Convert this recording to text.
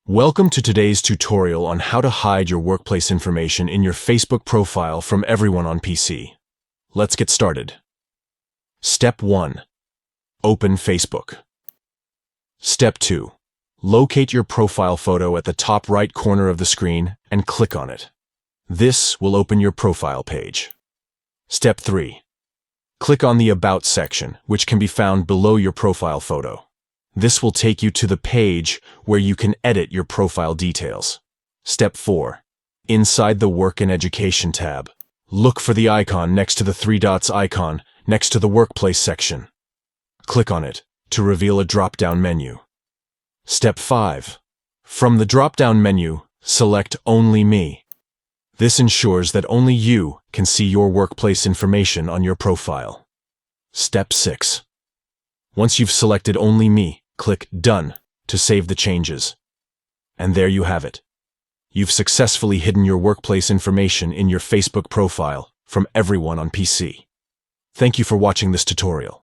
Welcome to today's tutorial on how to hide your workplace information in your Facebook profile from everyone on PC. Let's get started. Step 1. Open Facebook. Step 2. Locate your profile photo at the top right corner of the screen and click on it. This will open your profile page. Step 3. Click on the About section, which can be found below your profile photo. This will take you to the page where you can edit your profile details. Step 4. Inside the Work and Education tab, look for the icon next to the three dots icon next to the Workplace section. Click on it to reveal a drop-down menu. Step 5. From the drop-down menu, select Only Me. This ensures that only you can see your workplace information on your profile. Step 6. Once you've selected Only Me, click Done to save the changes. And there you have it. You've successfully hidden your workplace information in your Facebook profile from everyone on PC. Thank you for watching this tutorial.